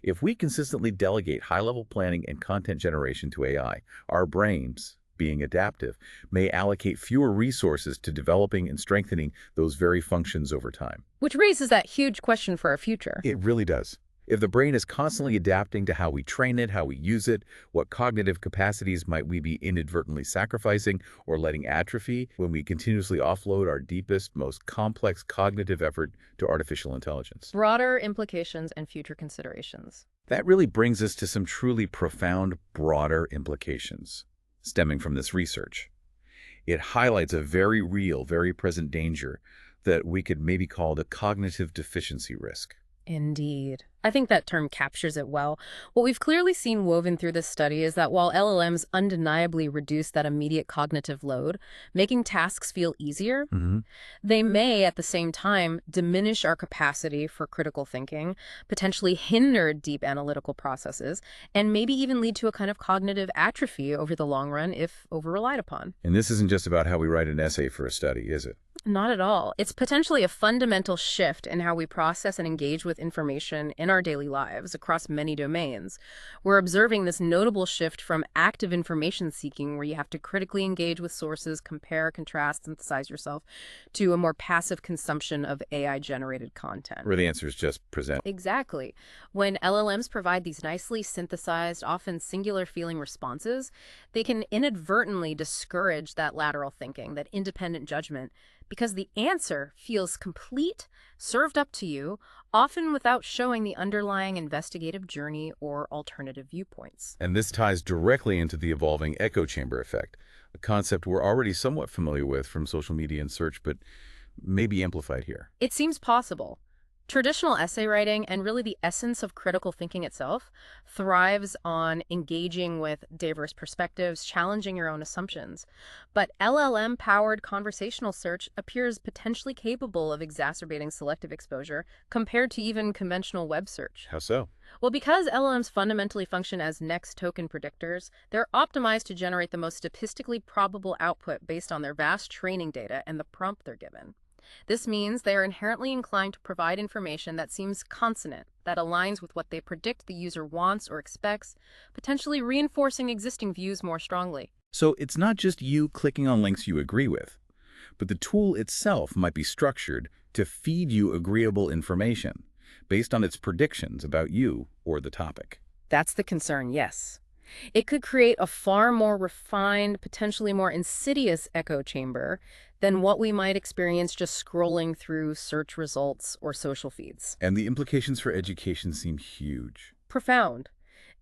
If we consistently delegate high-level planning and content generation to AI, our brains, being adaptive, may allocate fewer resources to developing and strengthening those very functions over time. Which raises that huge question for our future. It really does. If the brain is constantly adapting to how we train it, how we use it, what cognitive capacities might we be inadvertently sacrificing or letting atrophy when we continuously offload our deepest, most complex cognitive effort to artificial intelligence? Broader implications and future considerations. That really brings us to some truly profound, broader implications stemming from this research. It highlights a very real, very present danger that we could maybe call the cognitive deficiency risk. Indeed. I think that term captures it well. What we've clearly seen woven through this study is that while LLMs undeniably reduce that immediate cognitive load, making tasks feel easier, Hmm. they may, at the same time, diminish our capacity for critical thinking, potentially hinder deep analytical processes, and maybe even lead to a kind of cognitive atrophy over the long run if over-relied upon. And this isn't just about how we write an essay for a study, is it? Not at all. It's potentially a fundamental shift in how we process and engage with information in our daily lives across many domains. We're observing this notable shift from active information seeking, where you have to critically engage with sources, compare, contrast, synthesize yourself, to a more passive consumption of AI-generated content. Where the answer is just present. Exactly. When LLMs provide these nicely synthesized, often singular feeling responses, they can inadvertently discourage that lateral thinking, that independent judgment, because the answer feels complete, served up to you, often without showing the underlying investigative journey or alternative viewpoints. And this ties directly into the evolving echo chamber effect, a concept we're already somewhat familiar with from social media and search, but maybe amplified here. It seems possible. Traditional essay writing, and really the essence of critical thinking itself, thrives on engaging with diverse perspectives, challenging your own assumptions. But LLM-powered conversational search appears potentially capable of exacerbating selective exposure compared to even conventional web search. How so? Well, because LLMs fundamentally function as next token predictors, they're optimized to generate the most statistically probable output based on their vast training data and the prompt they're given. This means they are inherently inclined to provide information that seems consonant, that aligns with what they predict the user wants or expects, potentially reinforcing existing views more strongly. So it's not just you clicking on links you agree with, but the tool itself might be structured to feed you agreeable information based on its predictions about you or the topic. That's the concern, yes. It could create a far more refined, potentially more insidious echo chamber than what we might experience just scrolling through search results or social feeds. And the implications for education seem huge. Profound.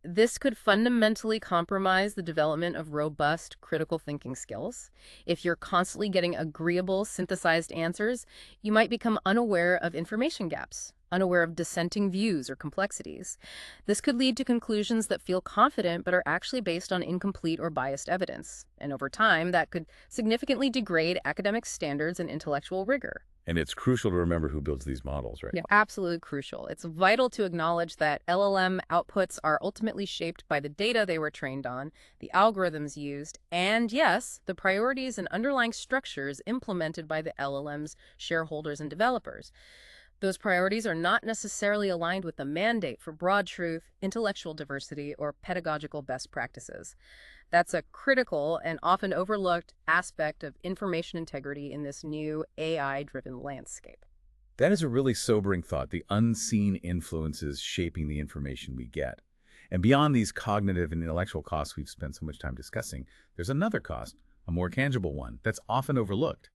This could fundamentally compromise the development of robust critical thinking skills. If you're constantly getting agreeable, synthesized answers, you might become unaware of information gaps, unaware of dissenting views or complexities. This could lead to conclusions that feel confident but are actually based on incomplete or biased evidence. And over time, that could significantly degrade academic standards and intellectual rigor. And it's crucial to remember who builds these models, right? Yeah, absolutely crucial. It's vital to acknowledge that LLM outputs are ultimately shaped by the data they were trained on, the algorithms used, and yes, the priorities and underlying structures implemented by the LLM's shareholders and developers. Those priorities are not necessarily aligned with the mandate for broad truth, intellectual diversity, or pedagogical best practices. That's a critical and often overlooked aspect of information integrity in this new AI-driven landscape. That is a really sobering thought, the unseen influences shaping the information we get. And beyond these cognitive and intellectual costs we've spent so much time discussing, there's another cost, a more tangible one, that's often overlooked: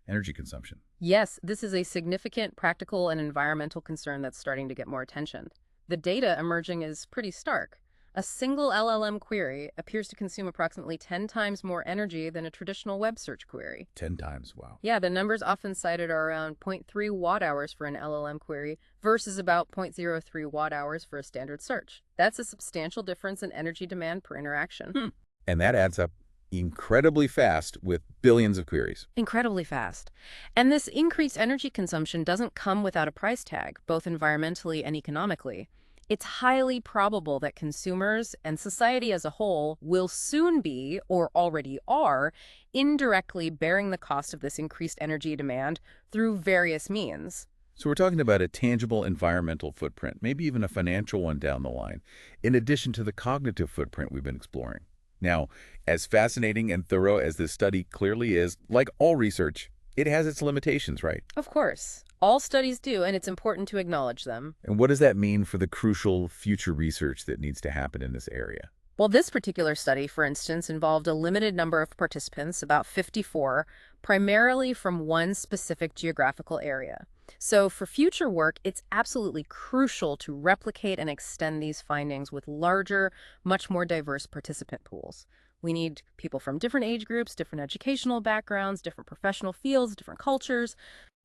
energy consumption. Yes, this is a significant practical and environmental concern that's starting to get more attention. The data emerging is pretty stark. A single LLM query appears to consume approximately 10 times more energy than a traditional web search query. 10 times, wow. Yeah, the numbers often cited are around zero point 0.3 watt hours for an LLM query versus about 0.03 watt hours for a standard search. That's a substantial difference in energy demand per interaction. And that adds up incredibly fast with billions of queries. Incredibly fast. And this increased energy consumption doesn't come without a price tag, both environmentally and economically. It's highly probable that consumers and society as a whole will soon be, or already are, indirectly bearing the cost of this increased energy demand through various means. So we're talking about a tangible environmental footprint, maybe even a financial one down the line, in addition to the cognitive footprint we've been exploring. Now, as fascinating and thorough as this study clearly is, like all research, it has its limitations, right? Of course. All studies do, and it's important to acknowledge them. And what does that mean for the crucial future research that needs to happen in this area? Well, this particular study, for instance, involved a limited number of participants, about 54, primarily from one specific geographical area. So for future work, it's absolutely crucial to replicate and extend these findings with larger, much more diverse participant pools. We need people from different age groups, different educational backgrounds, different professional fields, different cultures.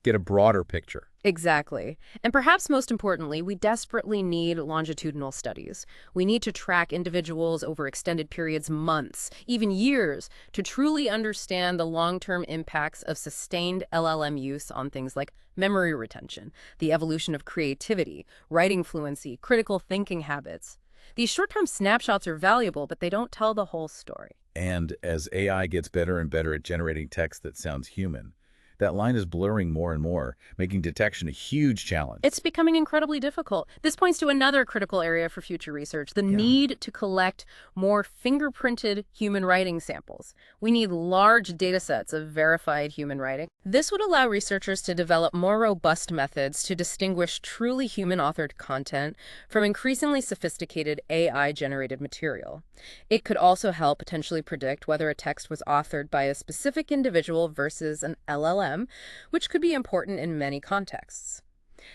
Get a broader picture. Exactly. And perhaps most importantly, we desperately need longitudinal studies. We need to track individuals over extended periods, months, even years, to truly understand the long-term impacts of sustained LLM use on things like memory retention, the evolution of creativity, writing fluency, critical thinking habits. These short-term snapshots are valuable, but they don't tell the whole story. And as AI gets better and better at generating text that sounds human, that line is blurring more and more, making detection a huge challenge. It's becoming incredibly difficult. This points to another critical area for future research, the Yeah. need to collect more fingerprinted human writing samples. We need large data sets of verified human writing. This would allow researchers to develop more robust methods to distinguish truly human-authored content from increasingly sophisticated AI-generated material. It could also help potentially predict whether a text was authored by a specific individual versus an LLM, which could be important in many contexts.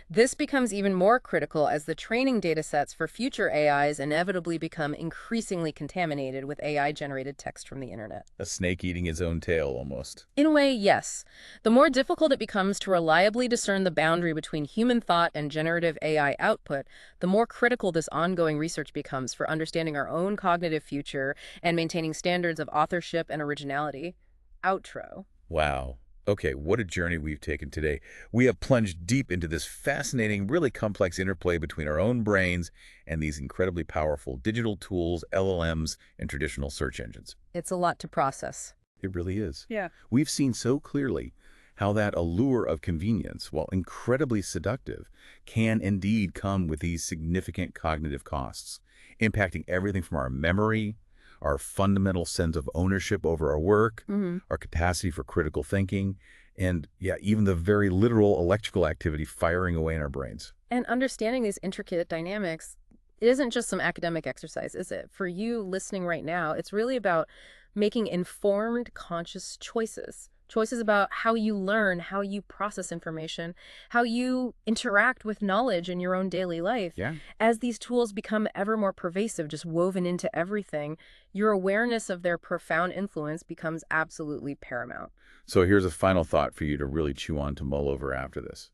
This becomes even more critical as the training data sets for future AIs inevitably become increasingly contaminated with AI-generated text from the internet. A snake eating its own tail, almost. In a way, yes. The more difficult it becomes to reliably discern the boundary between human thought and generative AI output, the more critical this ongoing research becomes for understanding our own cognitive future and maintaining standards of authorship and originality. Outro. Wow. Okay, what a journey we've taken today. We have plunged deep into this fascinating, really complex interplay between our own brains and these incredibly powerful digital tools, LLMs, and traditional search engines. It's a lot to process. It really is. Yeah. We've seen so clearly how that allure of convenience, while incredibly seductive, can indeed come with these significant cognitive costs, impacting everything from our memory, our fundamental sense of ownership over our work, our capacity for critical thinking, and yeah, even the very literal electrical activity firing away in our brains. And understanding these intricate dynamics, it isn't just some academic exercise, is it? For you listening right now, it's really about making informed, conscious choices. Choices about how you learn, how you process information, how you interact with knowledge in your own daily life. Yeah. As these tools become ever more pervasive, just woven into everything, your awareness of their profound influence becomes absolutely paramount. So here's a final thought for you to really chew on, to mull over after this.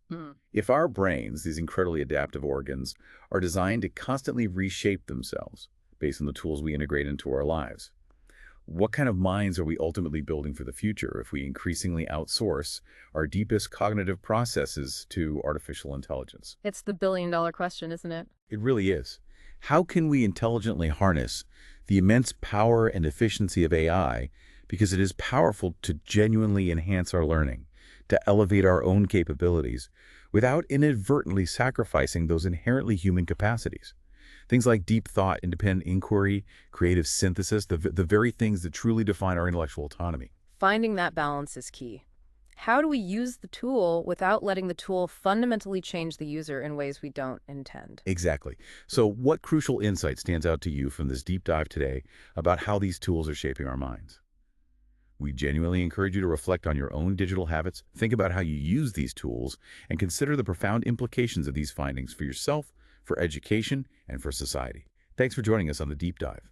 If our brains, these incredibly adaptive organs, are designed to constantly reshape themselves based on the tools we integrate into our lives, what kind of minds are we ultimately building for the future if we increasingly outsource our deepest cognitive processes to artificial intelligence? It's the billion-dollar question, isn't it? It really is. How can we intelligently harness the immense power and efficiency of AI, because it is powerful, to genuinely enhance our learning, to elevate our own capabilities, without inadvertently sacrificing those inherently human capacities? Things like deep thought, independent inquiry, creative synthesis, the very things that truly define our intellectual autonomy. Finding that balance is key. How do we use the tool without letting the tool fundamentally change the user in ways we don't intend? Exactly. So what crucial insight stands out to you from this deep dive today about how these tools are shaping our minds? We genuinely encourage you to reflect on your own digital habits, think about how you use these tools, and consider the profound implications of these findings for yourself, for education, and for society. Thanks for joining us on the Deep Dive.